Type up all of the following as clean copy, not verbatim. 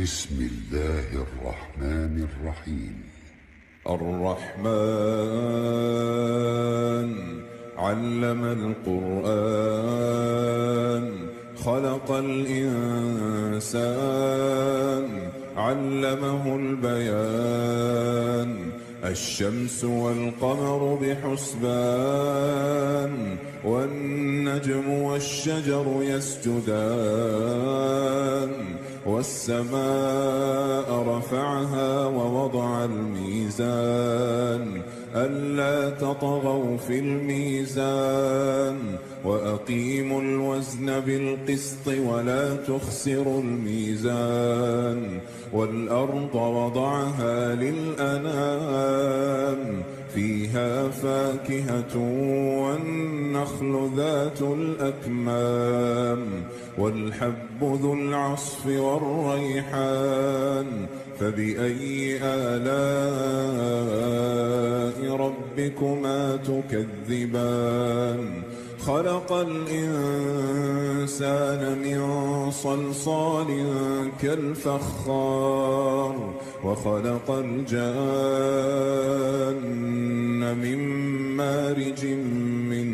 بسم الله الرحمن الرحيم. الرحمن علم القرآن خلق الإنسان علمه البيان الشمس والقمر بحسبان والنجم والشجر يسجدان والسماء رفعها ووضع الميزان ألا تطغوا في الميزان وأقيموا الوزن بالقسط ولا تخسروا الميزان والأرض وضعها للأنام فيها فاكهة والنخل ذات الأكمام والحب ذو العصف والريحان فبأي آلاء ربكما تكذبان خلق الإنسان من صلصال كالفخار وخلق الجان من مارج من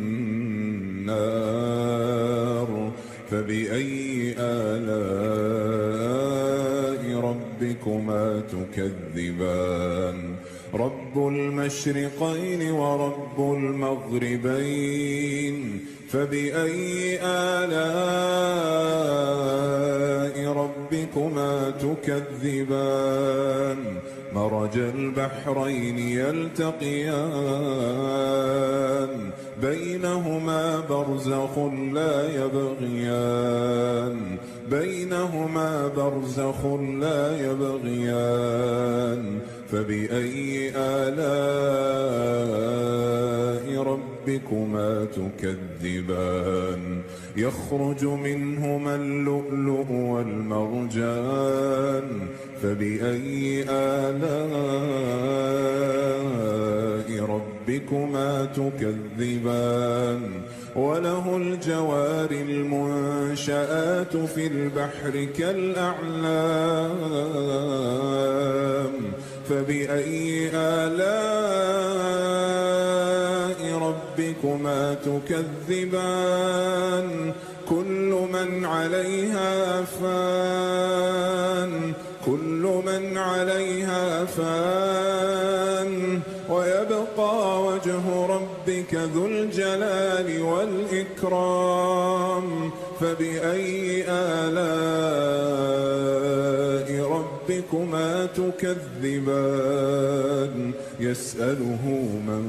نار فبأي آلاء ربكما تكذبان رب المشرقين ورب المغربين فبأي آلاء ربكما تكذبان مرج البحرين يلتقيان بينهما برزخ لا يبغيان فبأي آلاء ربكما تكذبان يخرج منهما اللؤلؤ والمرجان فبأي آلاء ربكما تكذبان وله الجوار المنشآت في البحر كالأعلام فبأي آلاء ربكما تكذبان كل من عليها فان ويبقى وجه ربك ذو الجلال والإكرام فبأي آلاء ربكما تكذبان يسأله من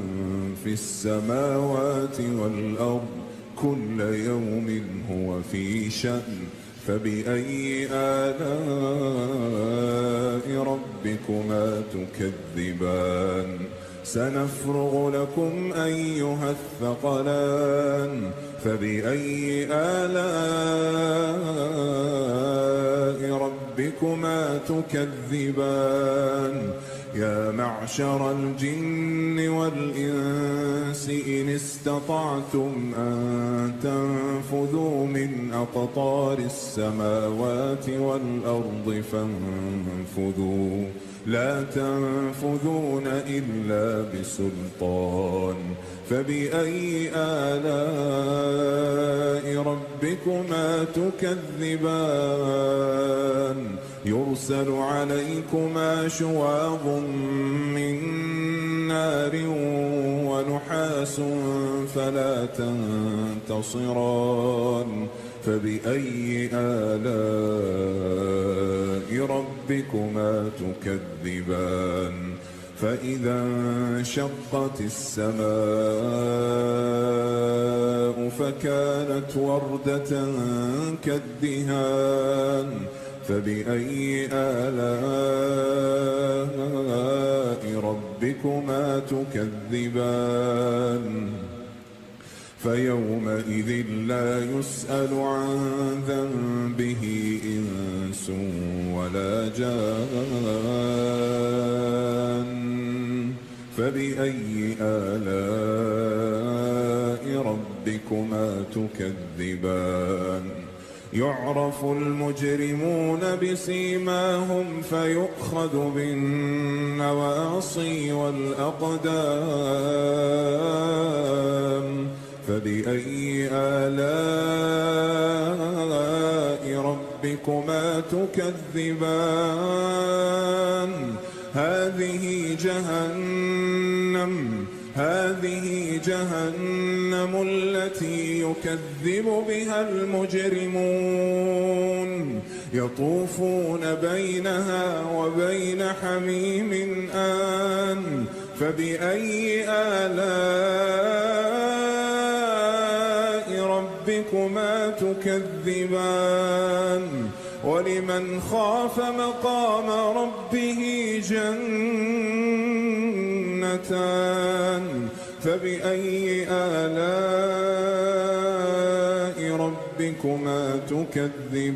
في السماوات والأرض كل يوم هو في شأن فبأي آلاء ربكما تكذبان سنفرغ لكم أيها الثقلان فبأي آلاء ربكما تكذبان يا معشر الجن والإنس إن استطعتم أن تنفذوا من أقطار السماوات والأرض فانفذوا لا تنفذون إلا بسلطان فبأي آلاء ربكما تكذبان يرسل عليكما شواظ من نار ونحاس فلا تنتصران فبأي آلاء ربكما تكذبان فإذا انشقت السماء فكانت وردة كالدهان فبأي آلاء ربكما تكذبان فيومئذ لا يسأل عن ذنبه إنس ولا جان فبأي آلاء ربكما تكذبان يعرف المجرمون بسيماهم فيؤخذ بالنواصي والأقدام فبأي آلاء ربكما تكذبان هذه جهنم التي يكذب بها المجرمون يطوفون بينها وبين حميم آن فبأي آلاء ربكما تكذبان ولمن خاف مقام ربه جنتان فبأي آلاء ربكما تكذبان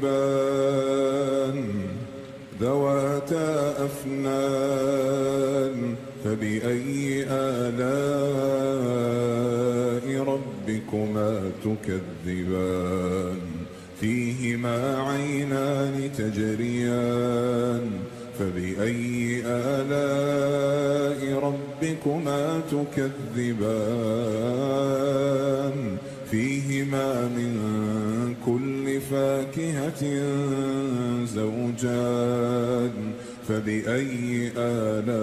ذواتا أفنان فبأي آلاء ربكما تكذبان فيهما عينان تجريان فبأي آلاء ربكما تكذبان فيهما من كل فاكهة زوجان فبأي آلاء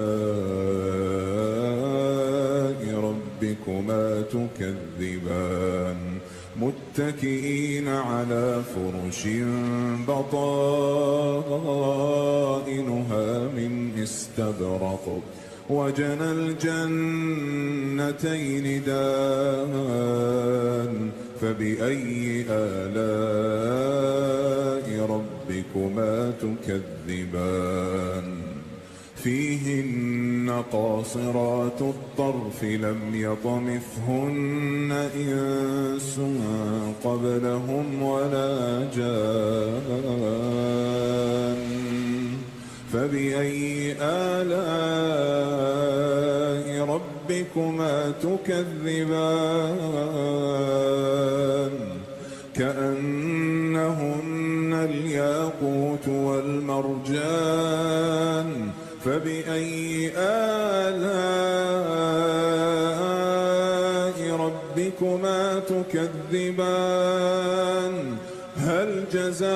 ربكما تكذبان متكئين على فرش بطائنها من استبرق وجنى الجنتين دان فبأي آلاء ربكما تكذبان فيهن قاصرات الطرف لم يطمثهن إنس قبلهم ولا جان فبأي آلاء ربكما تكذبان كأنهن الياقوت والمرجان فبأي آلاء ربكما تكذبان هل جزاء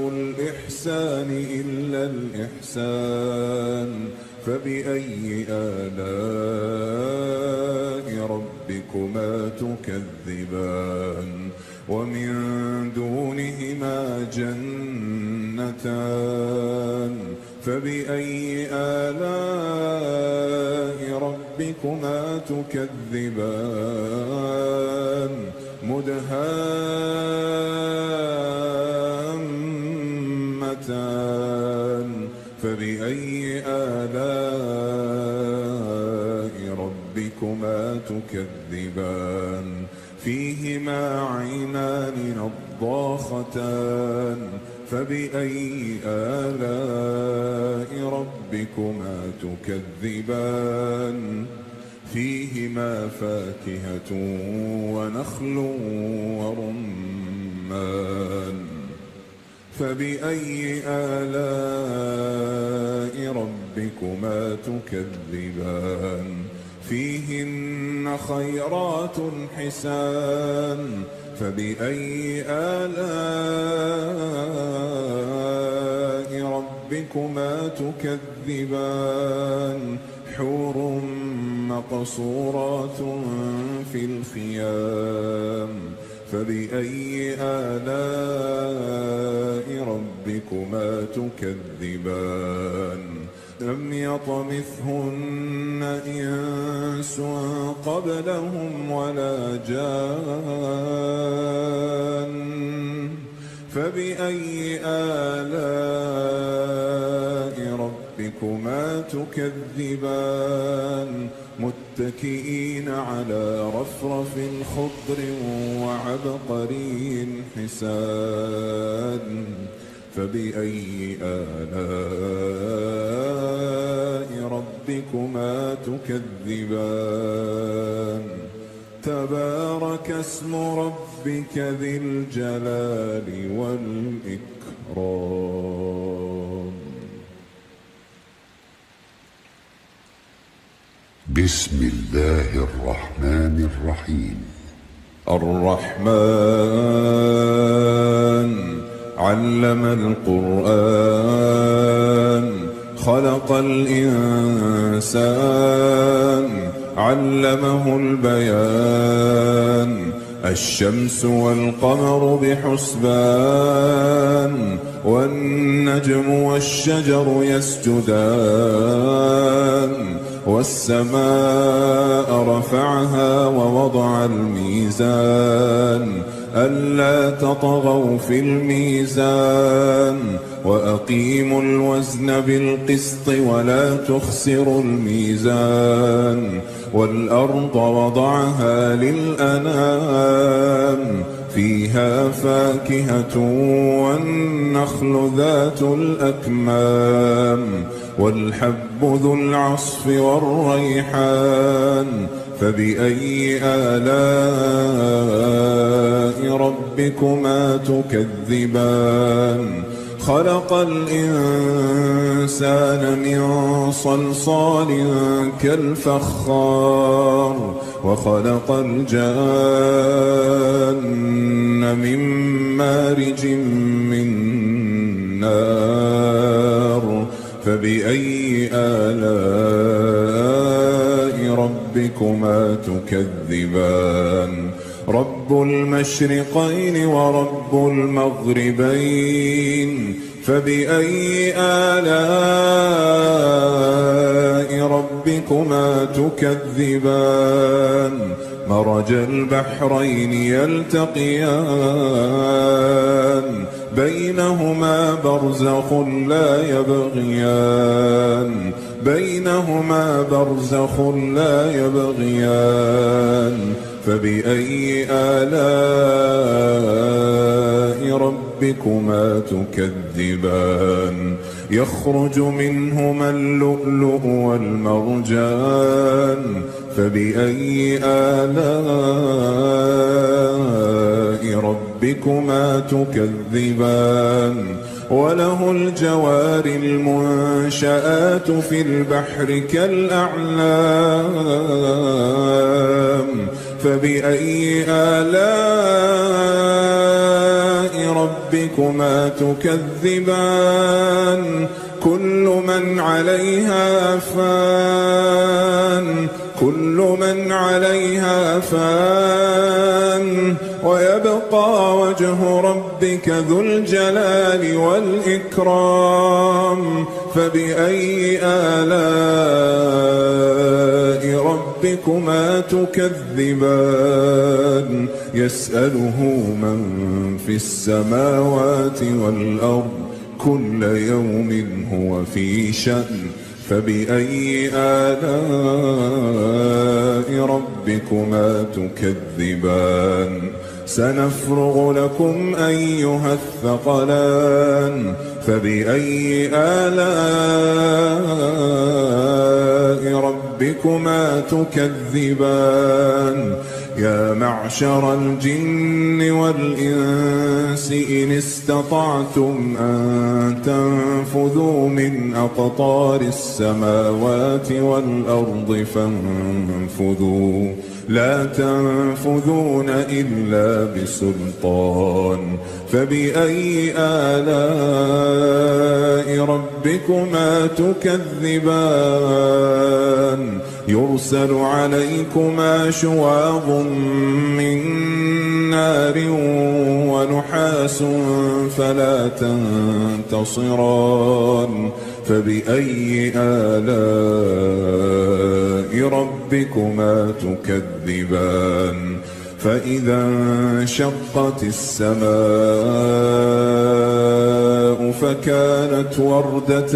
الإحسان إلا الإحسان فبأي آلاء ربكما تكذبان ومن دونهما جنتان فبأي آلاء ربكما تكذبان مدهامتان فبأي آلاء ربكما تكذبان فيهما عينان نضاختان فبأي آلاء ربكما تكذبان فيهما فاكهة ونخل ورمان فبأي آلاء ربكما تكذبان فيهن خيرات حسان فبأي آلاء ربكما تكذبان حور مقصورات في الخيام فبأي آلاء ربكما تكذبان لم يطمثهن إنس قبلهم ولا جان فبأي آلاء ربكما تكذبان متكئين على رفرف خضر وعبقري حسان فبأي آلاء ربكما تكذبان تبارك اسم ربك ذي الجلال والإكرام. بسم الله الرحمن الرحيم. الرحمن علم القرآن خلق الإنسان علمه البيان. الشمس والقمر بحسبان والنجم والشجر يسجدان. والسماء رفعها ووضع الميزان ألا تطغوا في الميزان وأقيموا الوزن بالقسط ولا تخسروا الميزان. والأرض وضعها للأنام فيها فاكهة والنخل ذات الأكمام والحب ذو العصف والريحان. فبأي آلاء ربكما تكذبان؟ خلق الإنسان من صلصال كالفخار وخلق الجان من مارج من نار. فبأي آلاء ربكما تكذبان؟ رب المشرقين ورب المغربين. فبأي آلاء ربكما تكذبان؟ مرج البحرين يلتقيان بينهما برزخ لا يبغيان. بينهما برزخ لا يبغيان. فبأي آلاء ربكما تكذبان؟ يخرج منهما اللؤلؤ والمرجان. فبأي آلاء ربكما تكذبان؟ وله الجوار المنشآت في البحر كالأعلام. فبأي آلاء ربكما تكذبان؟ كل من عليها فان. كل من عليها فان ويبقى وجه ربك ذو الجلال والإكرام. فبأي آلاء ربكما تكذبان؟ يسأله من في السماوات والأرض كل يوم هو في شأن. فبأي آلاء ربكما تكذبان؟ سنفرغ لكم أيها الثقلان. فبأي آلاء ربكما تكذبان؟ يا معشر الجن والإنس إن استطعتم أن تنفذوا من أقطار السماوات والأرض فانفذوا لا تنفذون إلا بسلطان. فبأي آلاء ربكما تكذبان؟ يرسل عليكما شواظ من نار ونحاس فلا تنتصران. فبأي آلاء ربكما تكذبان؟ فإذا انشقت السماء فكانت وردة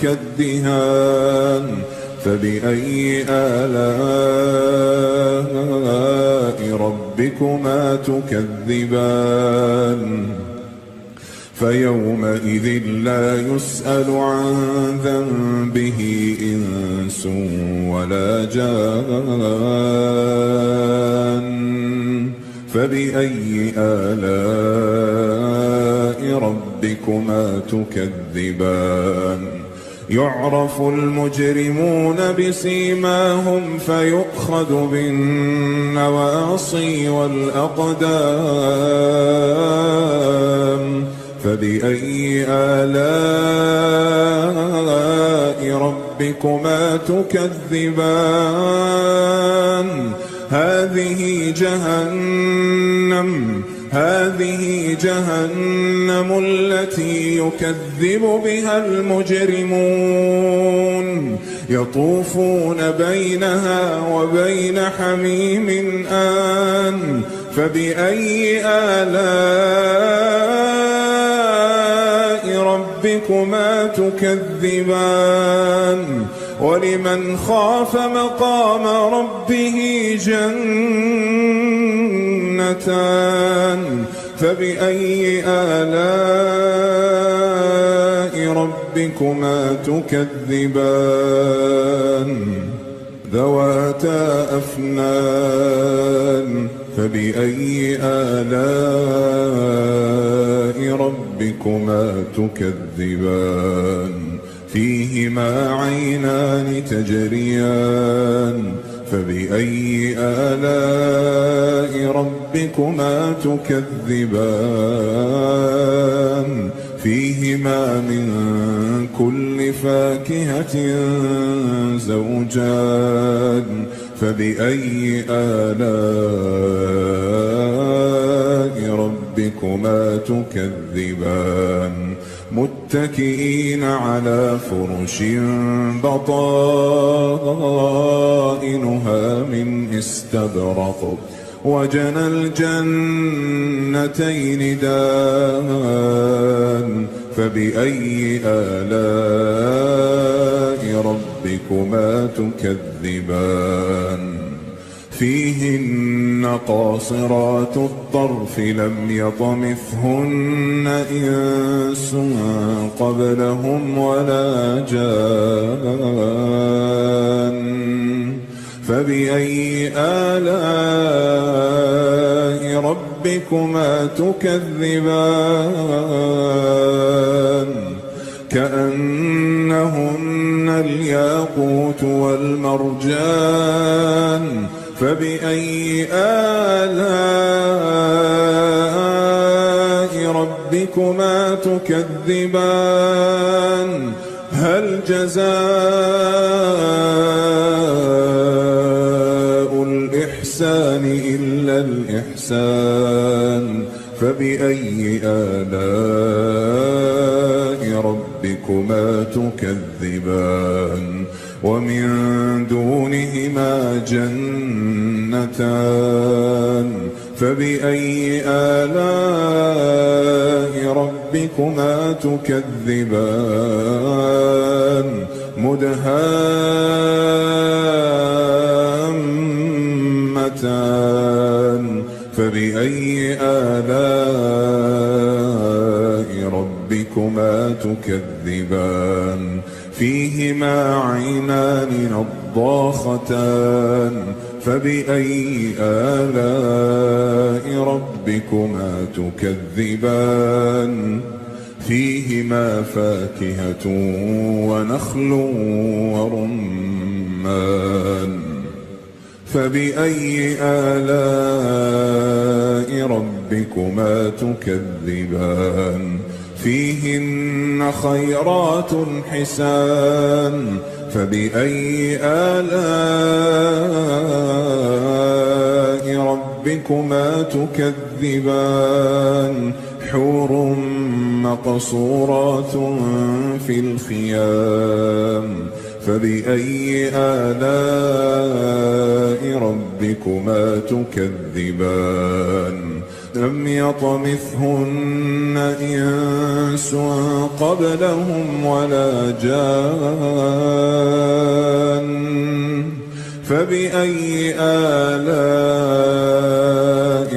كالدهان. فبأي آلاء ربكما تكذبان؟ فيومئذ لا يسأل عن ذنبه إنس ولا جان. فبأي آلاء ربكما تكذبان؟ يعرف المجرمون بسيماهم فيؤخذ بالنواصي والأقدام. فبأي آلاء ربكما تكذبان؟ هذه جهنم التي يكذب بها المجرمون، يطوفون بينها وبين حميم آن. فبأي آلاء ربكما تكذبان؟ ولمن خاف مقام ربه جنتان. فبأي آلاء ربكما تكذبان؟ ذواتا أفنان. فبأي آلاء ربكما تكذبان؟ فيهما عينان تجريان. فبأي آلاء ربكما تكذبان؟ فيهما من كل فاكهة زوجان. فبأي آلاء ربكما تكذبان؟ متكئين على فرش بطائنها من استبرق وجنى الجنتين دان. فبأي آلاء ربكما تكذبان؟ فيهن قاصرات الطرف لم يطمثهن إنس قبلهم ولا جان. فبأي آلاء ربكما تكذبان؟ كأنهن الياقوت والمرجان. فبأي آلاء ربكما تكذبان؟ هل جزاء الإحسان إلا الإحسان؟ فبأي آلاء ربكما تكذبان؟ ومن دونهما جنتان. فبأي آلاء ربكما تكذبان؟ مدهامتان. فبأي آلاء ربكما تكذبان؟ فيهما عينان نضاختان. فبأي آلاء ربكما تكذبان؟ فيهما فاكهة ونخل ورمان. فبأي آلاء ربكما تكذبان؟ فيهن خيرات حسان. فبأي آلاء ربكما تكذبان؟ حور مقصورات في الخيام. فبأي آلاء ربكما تكذبان؟ لم يطمثهن إنس قبلهم ولا جان. فبأي آلاء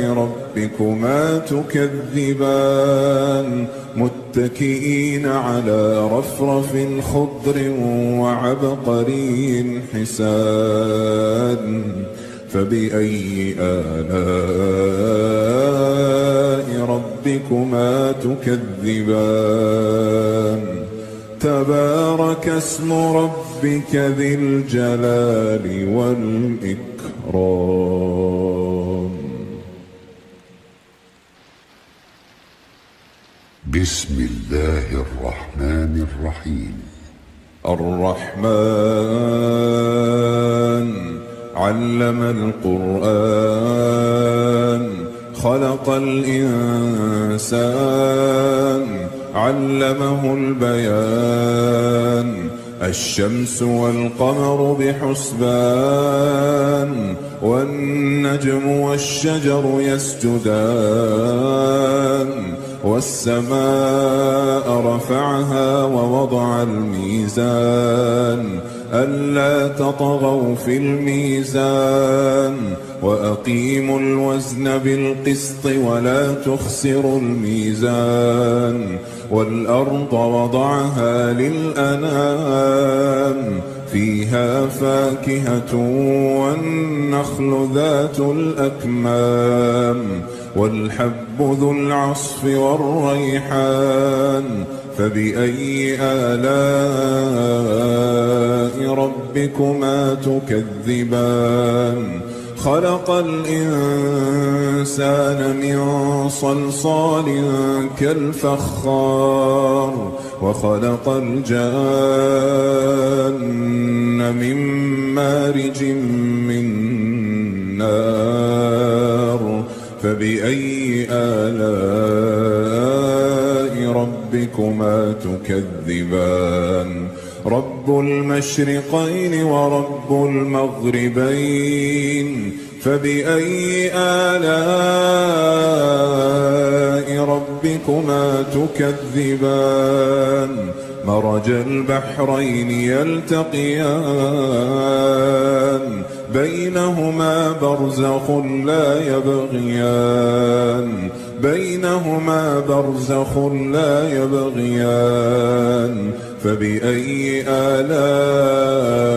ربكما ربكما تكذبان متكئين على رفرف خضر وعبقري حسان فبأي آلاء ربكما تكذبان تبارك اسم ربك ذي الجلال والإكرام. بسم الله الرحمن الرحيم. الرحمن علم القرآن خلق الإنسان علمه البيان الشمس والقمر بحسبان والنجم والشجر يسجدان والسماء رفعها ووضع الميزان ألا تطغوا في الميزان وأقيموا الوزن بالقسط ولا تخسروا الميزان والأرض وضعها للأنام فيها فاكهة والنخل ذات الأكمام والحب ذو العصف والريحان فبأي آلاء ربكما تكذبان خلق الإنسان من صلصال كالفخار وخلق الجان من مارج من نار فبأي آلاء ربكما تكذبان رب المشرقين ورب المغربين فبأي آلاء ربكما تكذبان مرج البحرين يلتقيان بينهما برزخ لا يبغيان بينهما برزخ لا يبغيان فبأي آلاء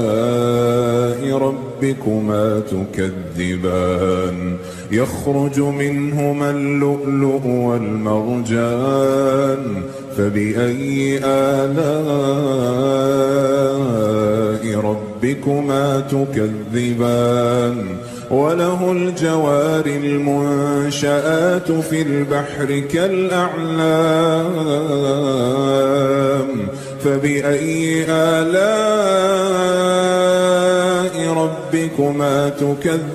ربكما تكذبان يخرج منهما اللؤلؤ والمرجان فبأي آلاء ربكما تكذبان وله الجوار المنشآت في البحر كالأعلام فبأي آلاء ربكما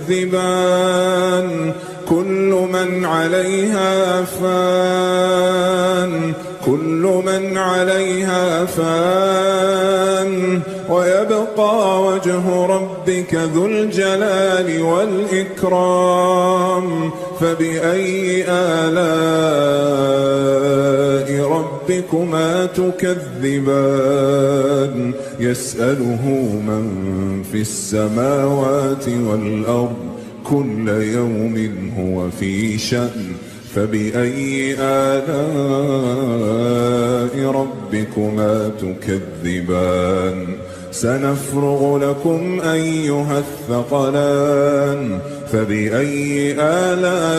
تكذبان كل من عليها فان كل من عليها فان ويبقى وجه ربك ذو الجلال والإكرام فبأي آلاء ربكما تكذبان يسأله من في السماوات والأرض كل يوم هو في شأن فبأي آلاء ربكما تكذبان سنفرغ لكم أيها الثقلان فبأي آلاء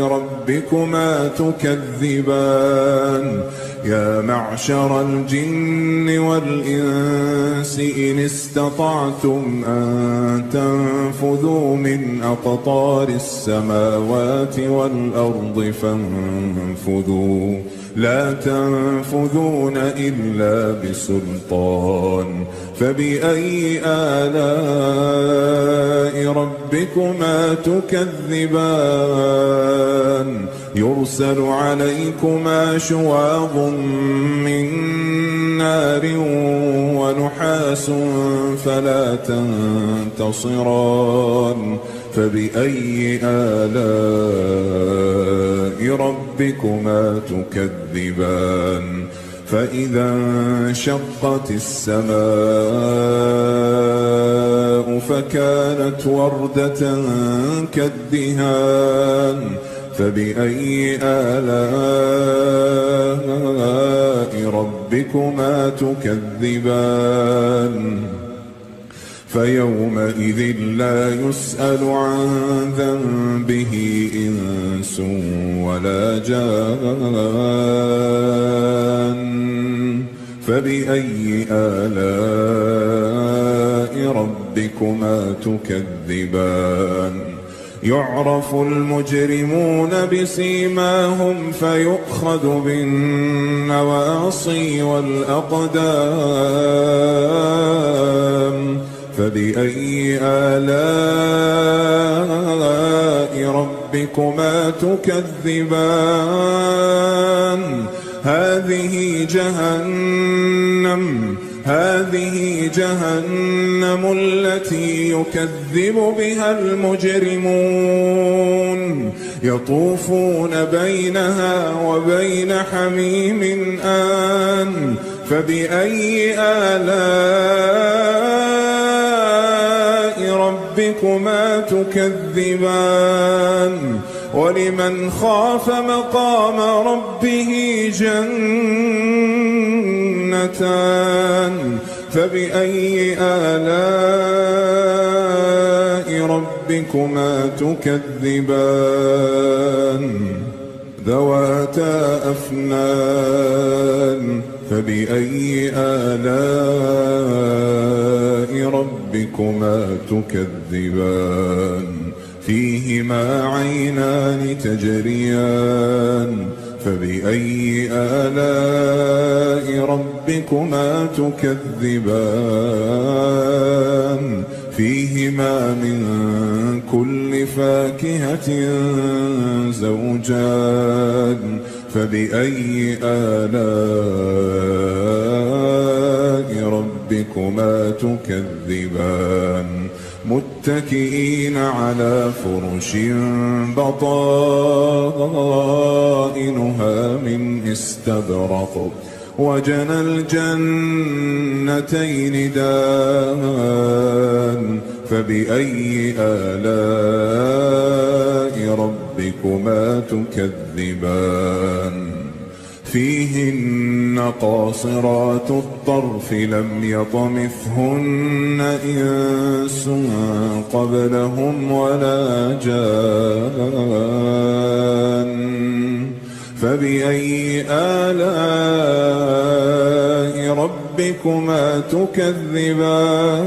ربكما تكذبان يا معشر الجن والإنس إن استطعتم أن تنفذوا من أقطار السماوات والأرض فانفذوا لا تنفذون إلا بسلطان فبأي آلاء ربكما تكذبان يرسل عليكما شواظ من نار ونحاس فلا تنتصران فبأي آلاء ربكما تكذبان فإذا انشقت السماء السماء فكانت وردة كالدهان فبأي آلاء ربكما تكذبان فيومئذ لا يسأل عن ذنبه إنس ولا جان فبأي آلاء ربكما تكذبان يعرف المجرمون بسيماهم فيؤخذ بالنواصي والأقدام فبأي آلاء ربكما تكذبان هذه جهنم التي يكذب بها المجرمون يطوفون بينها وبين حميم آن فبأي آلاء ربكما تكذبان ولمن خاف مقام ربه جنتان فبأي آلاء ربكما تكذبان ذواتا أفنان فبأي آلاء ربكما تكذبان فيهما عينان تجريان فبأي آلاء ربكما تكذبان فيهما من كل فاكهة زوجان فبأي آلاء ربكما تكذبان متكئين على فرش بطائنها من استبرق وجنى الجنتين دان فبأي آلاء ربكما تكذبان فيهن قاصرات الطرف لم يطمثهن إنس قبلهم ولا جان فبأي آلاء ربكما تكذبان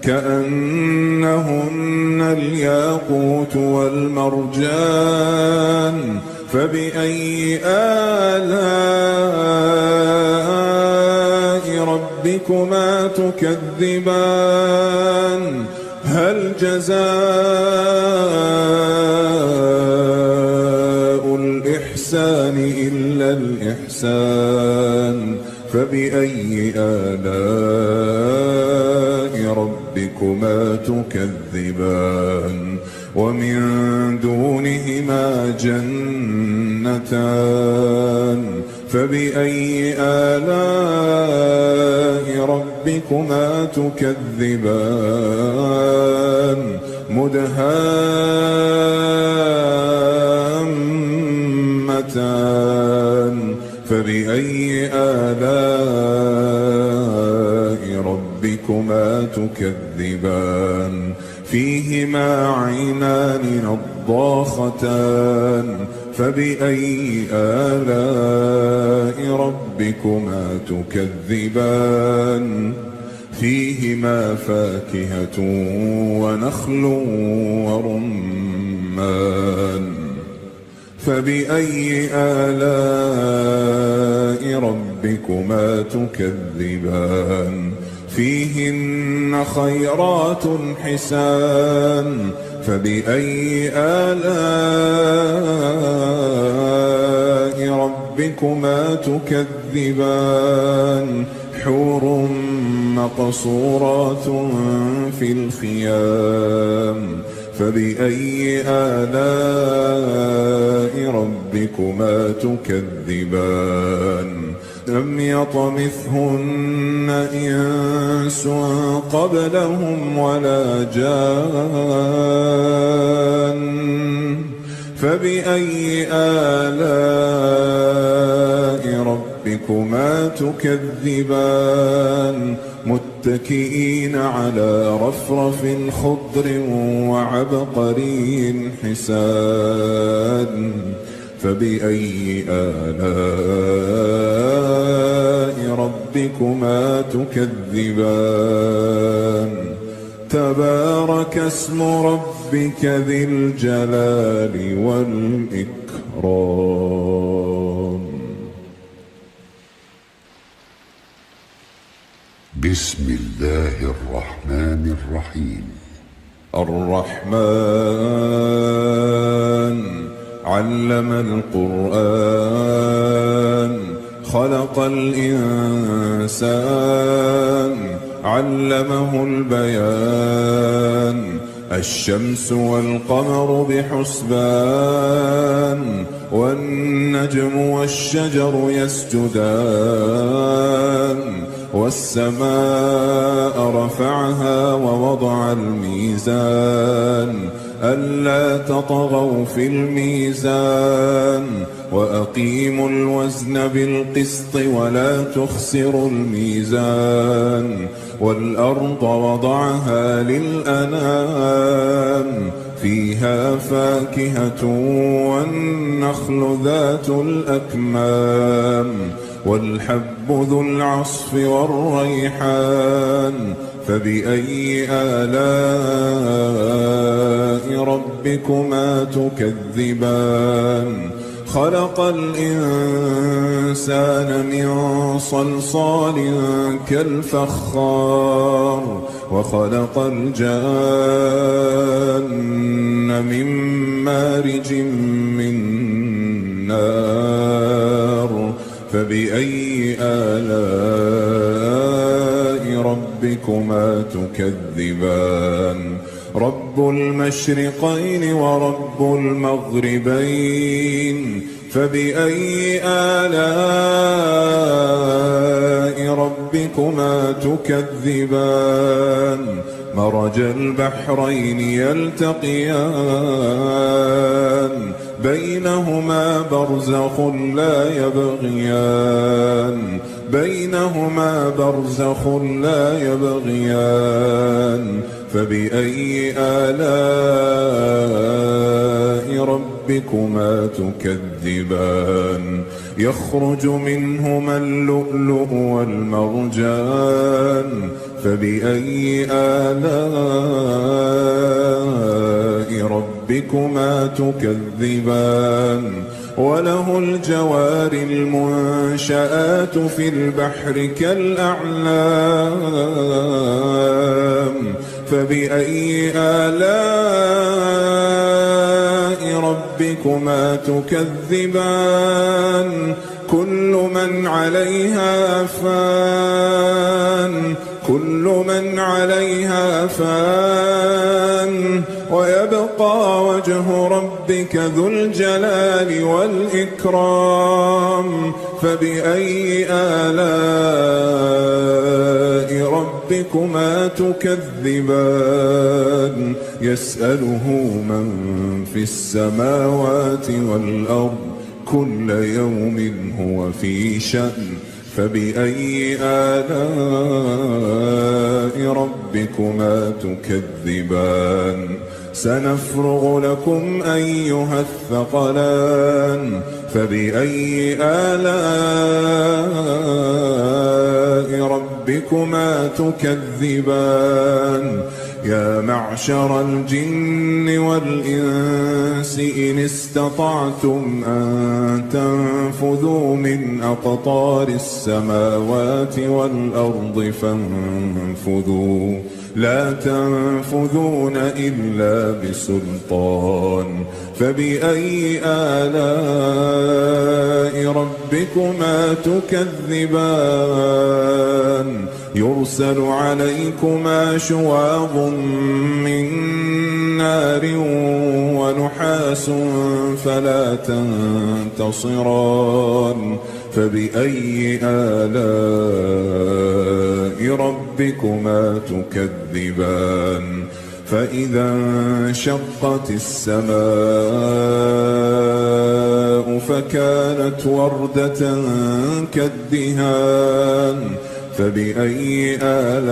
كأنهن الياقوت والمرجان فبأي آلاء ربكما تكذبان هل جزاء الإحسان إلا الإحسان فبأي آلاء ربكما تكذبان ومن دونهما جنتان فبأي آلاء ربكما تكذبان مدهامتان فبأي آلاء ربكما تكذبان فيهما عينان نضاختان فبأي آلاء ربكما تكذبان فيهما فاكهة ونخل ورمان فبأي آلاء ربكما تكذبان فيهن خيرات حسان فبأي آلاء ربكما تكذبان حور مقصورات في الخيام فبأي آلاء ربكما تكذبان لم يطمثهن إنس قبلهم ولا جان فبأي آلاء ربكما تكذبان متكئين على رفرف خضر وعبقري حسان فبأي آلاء ربكما تكذبان تبارك اسم ربك ذي الجلال والإكرام. بسم الله الرحمن الرحيم. الرحمن علم القرآن خلق الإنسان علمه البيان الشمس والقمر بحسبان والنجم والشجر يسجدان والسماء رفعها ووضع الميزان ألا تطغوا في الميزان وأقيموا الوزن بالقسط ولا تخسروا الميزان والأرض وضعها للأنام فيها فاكهة والنخل ذات الأكمام والحب ذو العصف والريحان فبأي آلاء ربكما تكذبان خلق الإنسان من صلصال كالفخار وخلق الجان من مارج من نار فبأي آلاء ربكما تكذبان رب المشرقين ورب المغربين فبأي آلاء ربكما تكذبان مرج البحرين يلتقيان بينهما برزخ لا يبغيان فبأي آلاء ربكما تكذبان يخرج منهما اللؤلؤ والمرجان فبأي آلاء ربكما تكذبان وله الجوار المنشآت في البحر كالأعلام فبأي آلاء ربكما تكذبان كل من عليها فان ويبقى وجه ربك ذو الجلال والإكرام فبأي آلاء ربكما تكذبان يسأله من في السماوات والأرض كل يوم هو في شأن فبأي آلاء ربكما تكذبان سنفرغ لكم أيها الثقلان فبأي آلاء ربكما تكذبان يا معشر الجن والإنس إن استطعتم أن تنفذوا من أقطار السماوات والأرض فانفذوا لا تنفذون إلا بسلطان فبأي آلاء ربكما تكذبان يرسل عليكما شواظ من نار ونحاس فلا تنتصران فبأي آلاء ربكما تكذبان فإذا انشقت السماء فكانت وردة كالدهان فبأي آلاء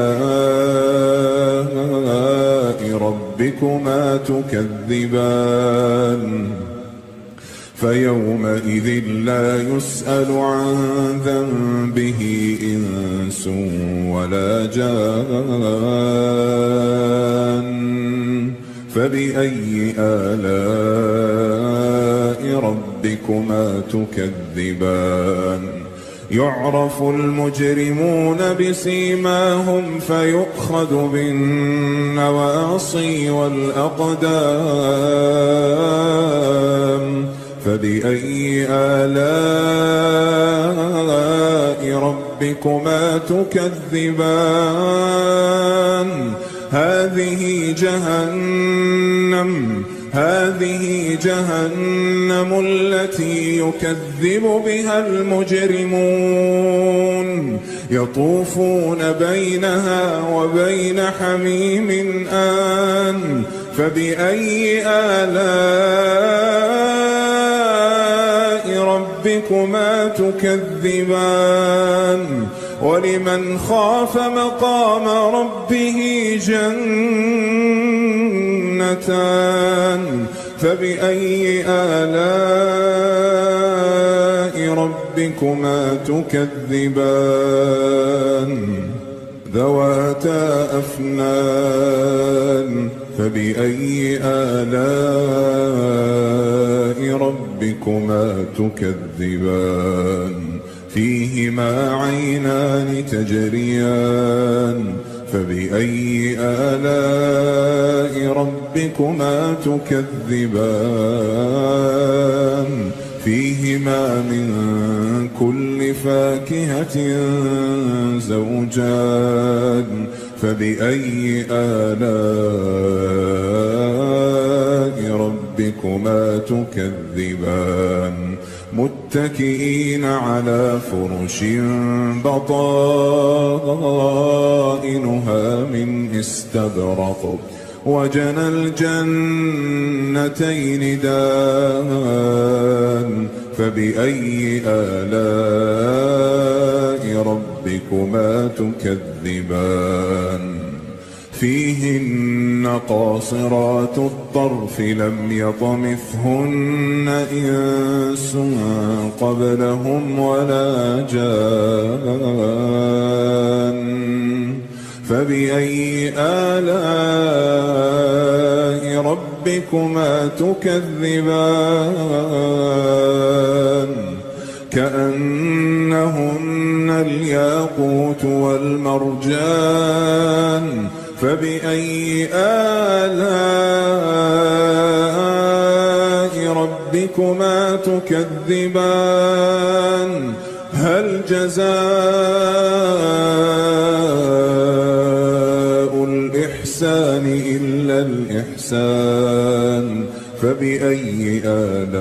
ربكما تكذبان فيومئذ لا يسأل عن ذنبه إنس ولا جان فبأي آلاء ربكما تكذبان يعرف المجرمون بسيماهم فيؤخذ بالنواصي والأقدام فبأي آلاء ربكما تكذبان هذه جهنم التي يكذب بها المجرمون يطوفون بينها وبين حميم آن فبأي آلاء ربكما تكذبان ولمن خاف مقام ربه جنتان فبأي آلاء ربكما تكذبان ذواتا أفنان فبأي آلاء ربكما تكذبان فيهما عينان تجريان فبأي آلاء ربكما تكذبان فيهما من كل فاكهة زوجان فبأي آلاء ربكما تكذبان متكئين على فرش بطائنها من استبرق وجنى الجنتين دان فبأي آلاء ربكما تكذبان فيهن قاصرات الطرف لم يطمثهن إنس قبلهم ولا جان فبأي آلاء ربكما تكذبان كأنهن الياقوت والمرجان فبأي آلاء ربكما تكذبان هل جزاء الإحسان إلا الإحسان فبأي آلاء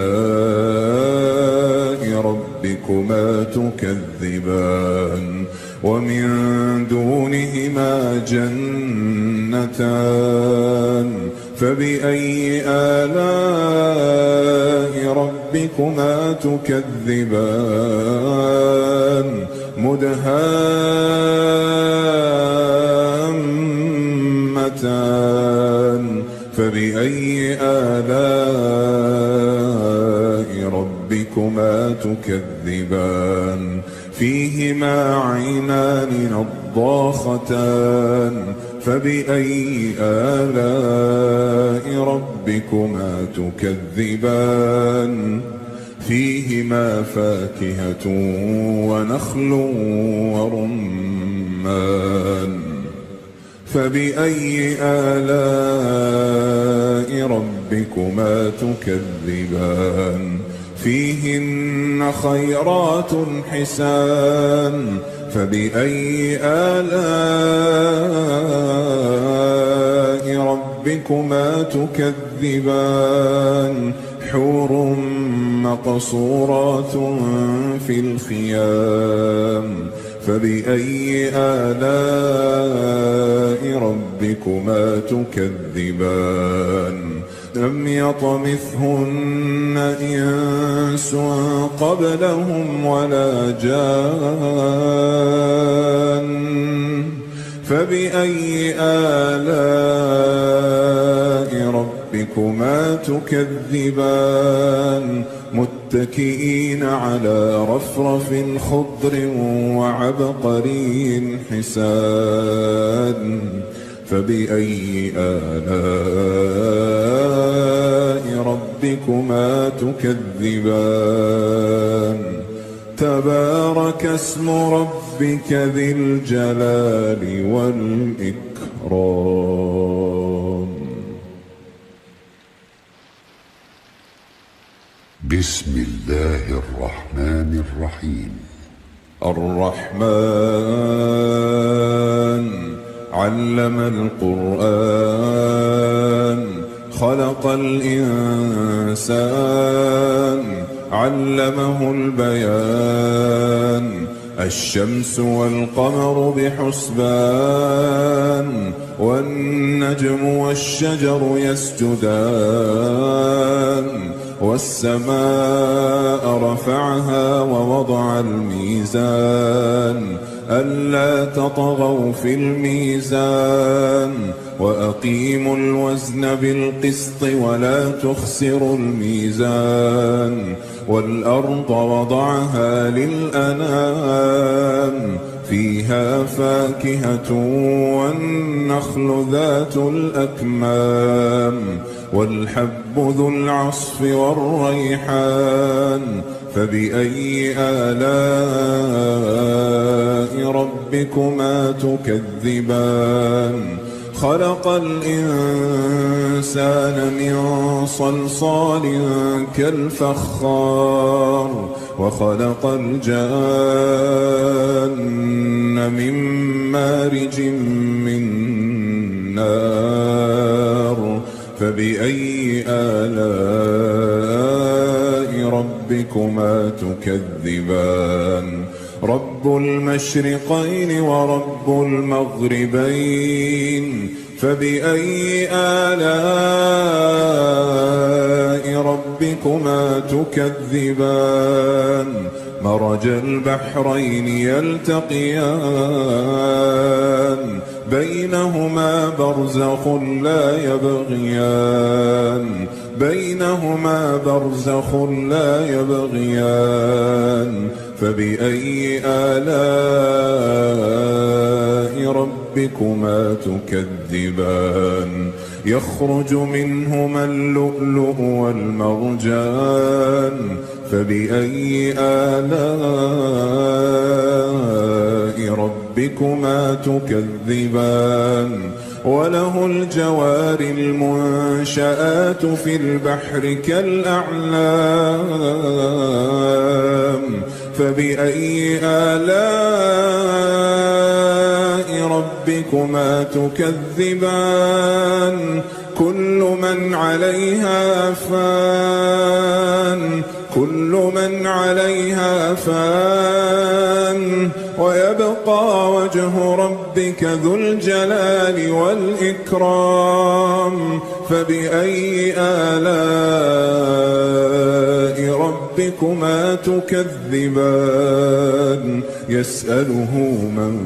ربكما تكذبان ومن دونهما جنتان فبأي آلاء ربكما تكذبان مدهامتان فبأي آلاء ربكما تكذبان فيهما عينان نضاختان فبأي آلاء ربكما تكذبان فيهما فاكهة ونخل ورمان فبأي آلاء ربكما تكذبان فيهن خيرات حسان فبأي آلاء ربكما تكذبان حور مقصورات في الخيام فبأي آلاء ربكما تكذبان لم يطمثهن إنس قبلهم ولا جان فبأي آلاء ربكما تكذبان متكئين على رفرف خضر وعبقري حسان فبأي آلاء ربكما تكذبان تبارك اسم ربك ذي الجلال والإكرام. بسم الله الرحمن الرحيم. الرحمن علم القرآن خلق الإنسان علمه البيان الشمس والقمر بحسبان والنجم والشجر يسجدان والسماء رفعها ووضع الميزان ألا تطغوا في الميزان وأقيموا الوزن بالقسط ولا تخسروا الميزان والأرض وضعها للأنام فيها فاكهة والنخل ذات الأكمام والحب ذو العصف والريحان فبأي آلاء ربكما تكذبان خلق الإنسان من صلصال كالفخار وخلق الجان من مارج من نار فبأي آلاء ربكما تكذبان رب المشرقين ورب المغربين فبأي آلاء ربكما تكذبان مرج البحرين يلتقيان بينهما برزخ لا يبغيان بينهما برزخ لا يبغيان فبأي آلاء ربكما تكذبان يخرج منهما اللؤلؤ والمرجان فبأي آلاء ربكما تكذبان وله الجوار المنشآت في البحر كالأعلام فبأي آلاء ربكما تكذبان كل من عليها فان كل من عليها فان ويبقى وجه ربك ذو الجلال والإكرام فبأي آلاء ربكما تكذبان يسأله من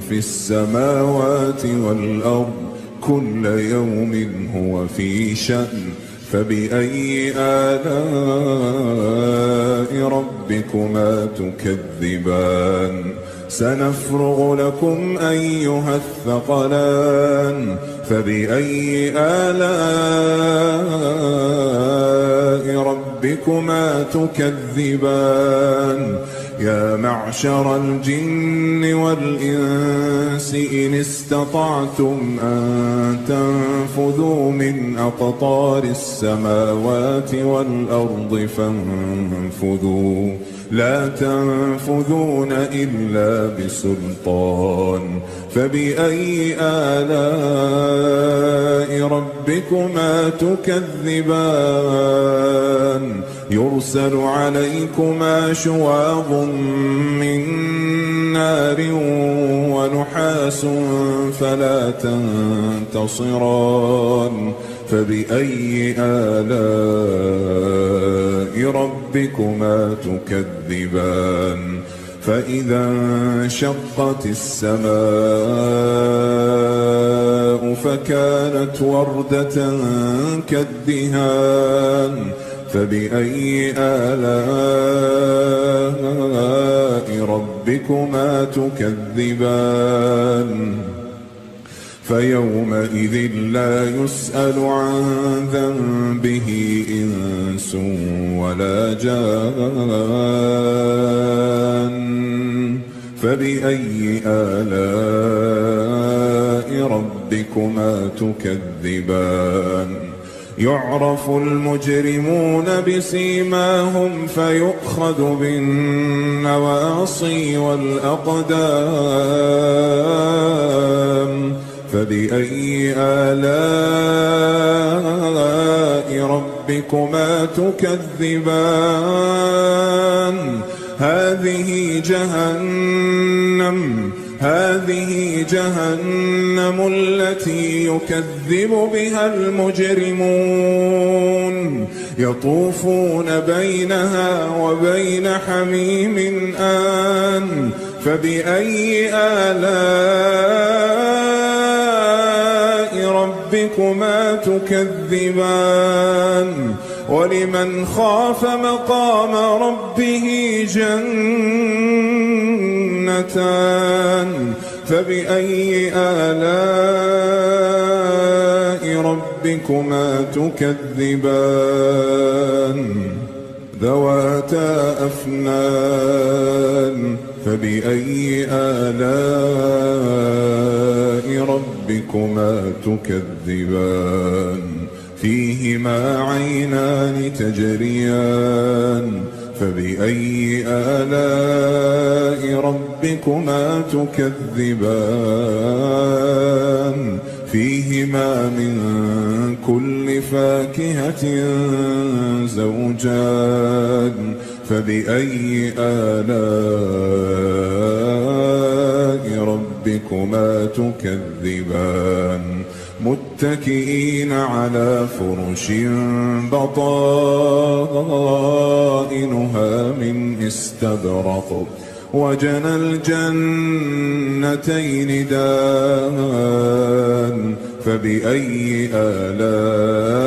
في السماوات والأرض كل يوم هو في شأن فبأي آلاء ربكما تكذبان سنفرغ لكم أيها الثقلان فبأي آلاء ربكما ربكما تكذبان يا معشر الجن والإنس إن استطعتم أن تنفذوا من أقطار السماوات والأرض فانفذوا لا تنفذون إلا بسلطان فبأي آلاء ربكما تكذبان يرسل عليكما شواظ من نار ونحاس فلا تنتصران فبأي آلاء ربكما تكذبان فإذا انشقت السماء فكانت وردة كالدهان فبأي آلاء ربكما تكذبان فيومئذ لا يسأل عن ذنبه إنس ولا جان فبأي آلاء ربكما تكذبان يعرف المجرمون بسيماهم فيؤخذ بالنواصي والأقدام فبأي آلاء ربكما تكذبان هذه جهنم التي يكذب بها المجرمون يطوفون بينها وبين حميم آن فبأي آلاء ربكما تكذبان ولمن خاف مقام ربه جنتان فبأي آلاء ربكما تكذبان ذواتا أفنان فبأي آلاء ربكما تكذبان فيهما عينان تجريان فبأي آلاء ربكما تكذبان فيهما من كل فاكهة زوجان فبأي آلاء ربكما تكذبان متكئين على فرش بطائنها من استبرق وجنى الجنتين دان فبأي آلاء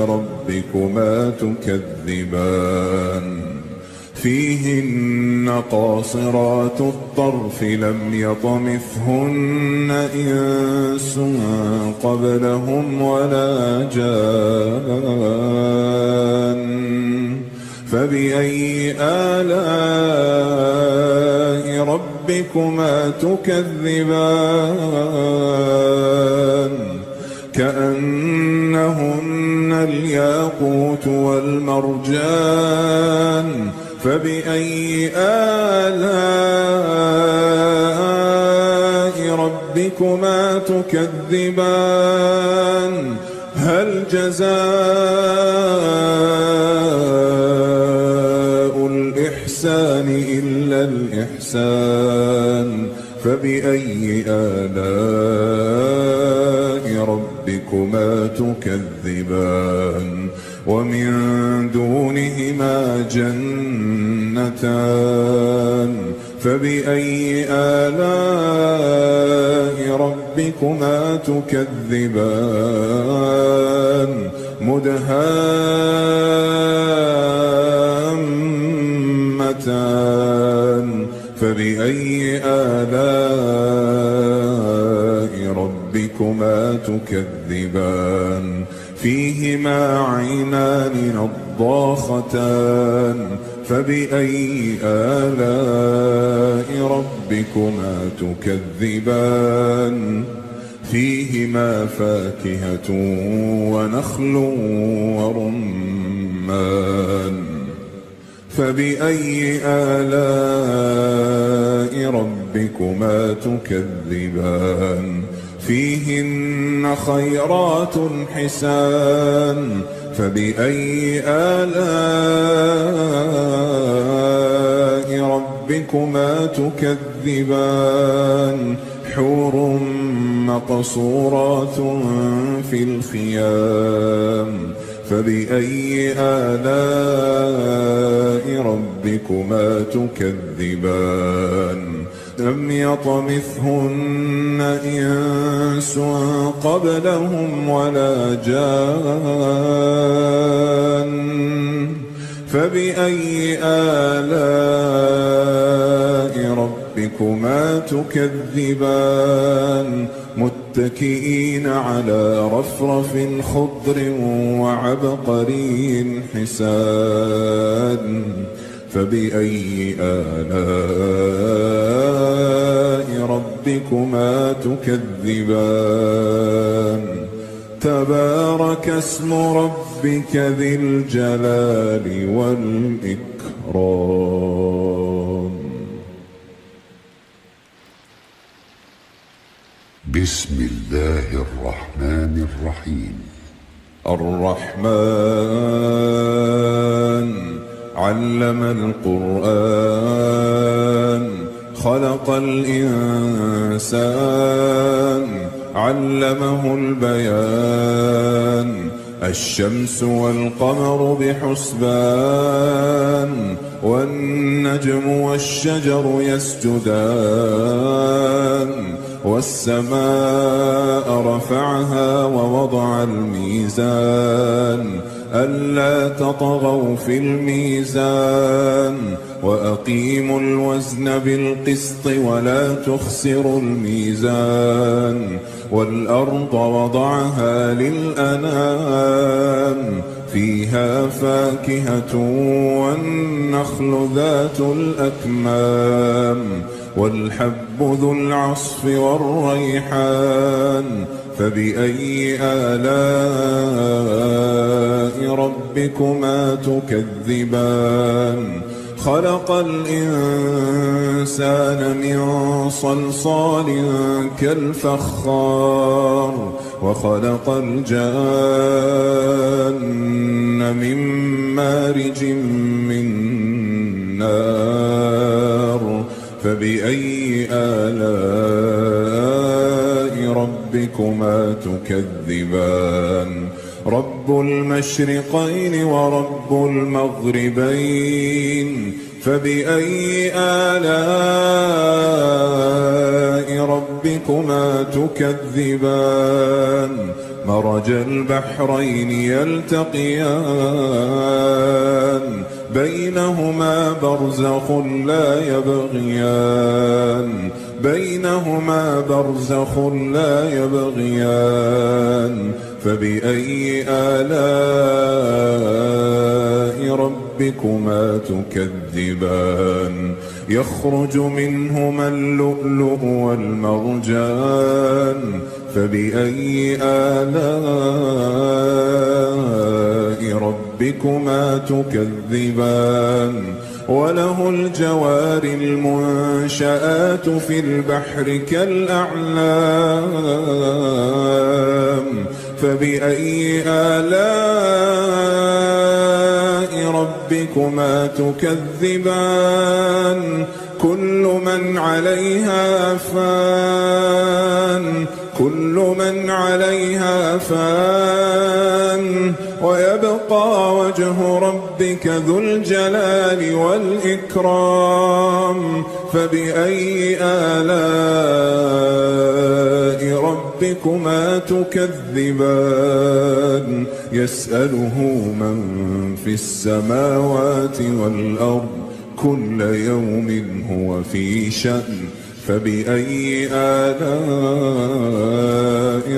ربكما تكذبان فيهن قاصرات الطرف لم يطمثهن إنس قبلهم ولا جان فبأي آلاء ربكما تكذبان كأنهن الياقوت والمرجان فبأي آلاء ربكما تكذبان هل جزاء الإحسان إلا الإحسان فبأي آلاء ربكما تكذبان ومن دونهما جنتان فبأي آلاء ربكما تكذبان مدهامتان فبأي آلاء ربكما تكذبان فيهما عينان نضاختان فبأي آلاء ربكما تكذبان فيهما فاكهة ونخل ورمان فبأي آلاء ربكما تكذبان فيهن خيرات حسان فبأي آلاء ربكما تكذبان حور مقصورات في الخيام فبأي آلاء ربكما تكذبان لم يطمثهن إنس قبلهم ولا جان فبأي آلاء ربكما تكذبان متكئين على رفرف خضر وعبقري حسان فبأي آلاء ربكما تكذبان تبارك اسم ربك ذي الجلال والإكرام. بسم الله الرحمن الرحيم. الرحمن علم القرآن خلق الإنسان علمه البيان الشمس والقمر بحسبان والنجم والشجر يسجدان والسماء رفعها ووضع الميزان ألا تطغوا في الميزان وأقيموا الوزن بالقسط ولا تخسروا الميزان والأرض وضعها للأنام فيها فاكهة والنخل ذات الأكمام والحب ذو العصف والريحان فبأي آلاء ربكما تكذبان خلق الإنسان من صلصال كالفخار وخلق الجان من مارج من نار فبأي آلاء ربكما تكذبان رب المشرقين ورب المغربين فبأي آلاء ربكما تكذبان مرج البحرين يلتقيان بينهما برزخ لا يبغيان بينهما برزخ لا يبغيان فبأي آلاء ربكما تكذبان يخرج منهما اللؤلؤ والمرجان فبأي آلاء ربكما تكذبان وله الجوار المنشآت في البحر كالأعلام فبأي آلاء ربكما تكذبان كل من عليها فان كل من عليها فان ويبقى وجه ربك ذو الجلال والإكرام فبأي آلاء ربكما تكذبان يسأله من في السماوات والأرض كل يوم هو في شأن فبأي آلاء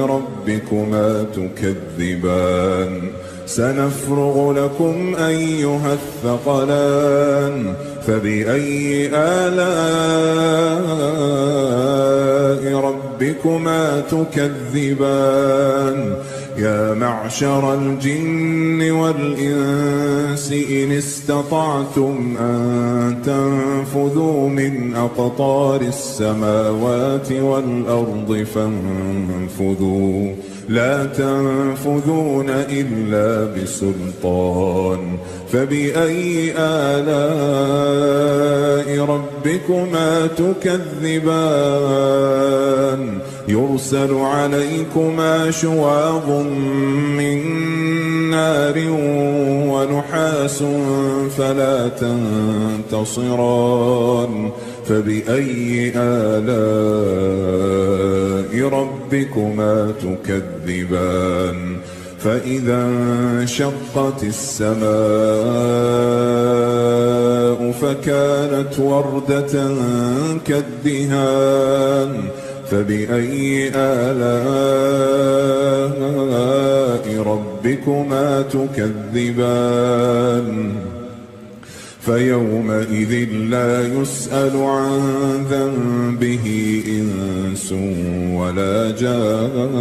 ربكما تكذبان سنفرغ لكم أيها الثقلان فبأي آلاء ربكما تكذبان يا معشر الجن والإنس إن استطعتم أن تنفذوا من أقطار السماوات والأرض فانفذوا لا تنفذون إلا بسلطان فبأي آلاء ربكما تكذبان يرسل عليكما شواظ من نار ونحاس فلا تنتصران فبأي آلاء ربكما تكذبان فإذا انشقت السماء فكانت وردة كالدهان فبأي آلاء ربكما تكذبان فيومئذ لا يسأل عن ذنبه إنس ولا جان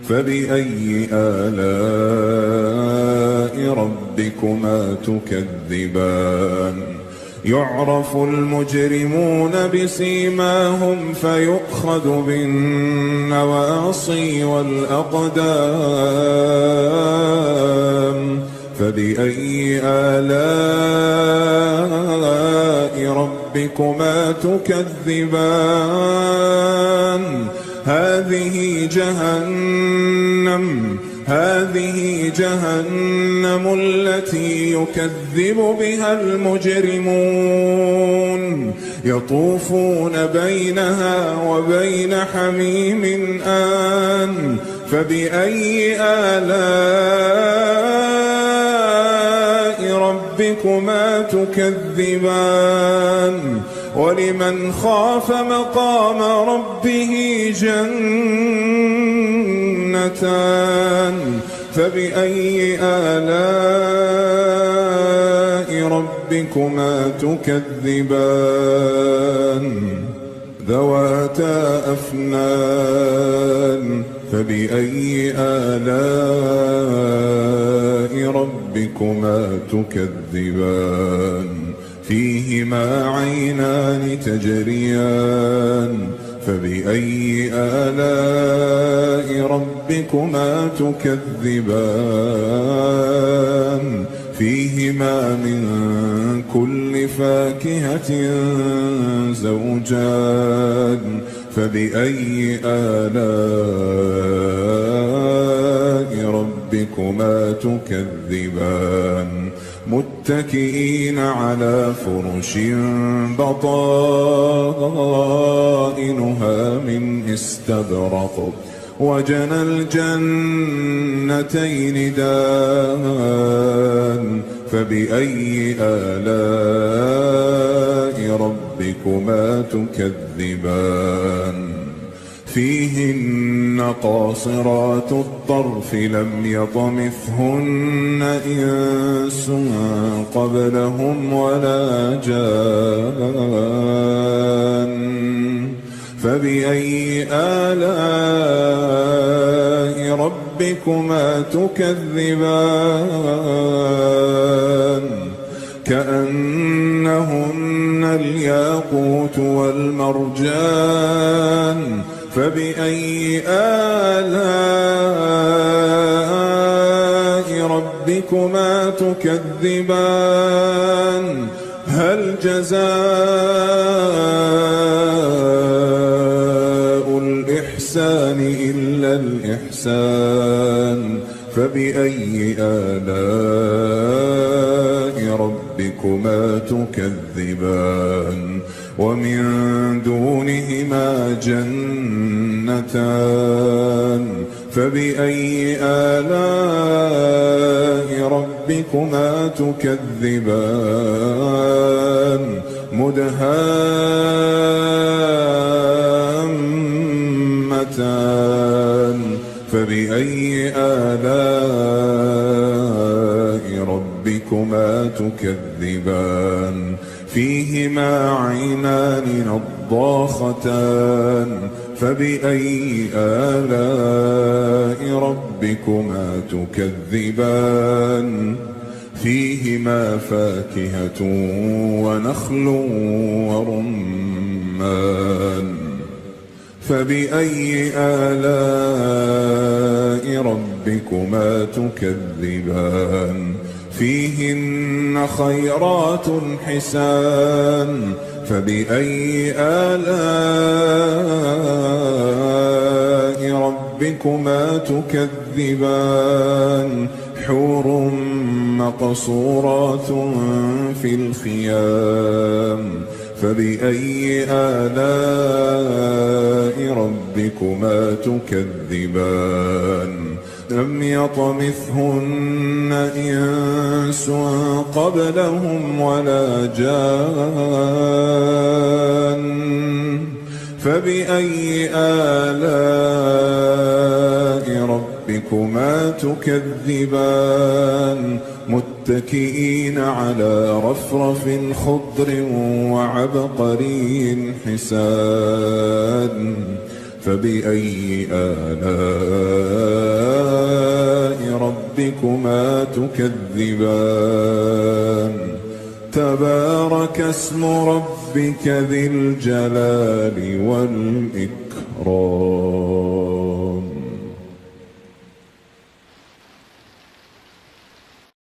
فبأي آلاء ربكما تكذبان يعرف المجرمون بسيماهم فيؤخذ بالنواصي والأقدام فبأي آلاء ربكما تكذبان هذه جهنم التي يكذب بها المجرمون يطوفون بينها وبين حميم آن فبأي آلاء ربكما تكذبان ولمن خاف مقام ربه جنتان فبأي آلاء ربكما تكذبان ذواتا أفنان فبأي آلاء ربكما تكذبان فيهما عينان تجريان فبأي آلاء ربكما تكذبان فيهما من كل فاكهة زوجان فبأي آلاء ربكما تكذبان متكئين على فرش بطائنها من استبرق وجنى الجنتين دان فبأي آلاء ربكما تكذبان فيهن قاصرات الطرف لم يطمثهن إنس قبلهم ولا جان فبأي آلاء ربكما تكذبان كأنهن الياقوت والمرجان فبأي آلاء ربكما تكذبان هل جزاء الإحسان إلا الإحسان فبأي آلاء ربكما تكذبان ومن دونهما جنتان فبأي آلاء ربكما تكذبان مدهامتان فبأي آلاء ربكما تكذبان فيهما عينان نضاختان فبأي آلاء ربكما تكذبان فيهما فاكهة ونخل ورمان فبأي آلاء ربكما تكذبان فيهن خيرات حسان فبأي آلاء ربكما تكذبان حور مقصورات في الخيام فبأي آلاء ربكما تكذبان لم يطمثهن إنس قبلهم ولا جان فبأي آلاء ربكما تكذبان متكئين على رفرف خضر وعبقري حسان فبأي آلاء ربكما تكذبان تبارك اسم ربك ذي الجلال والإكرام.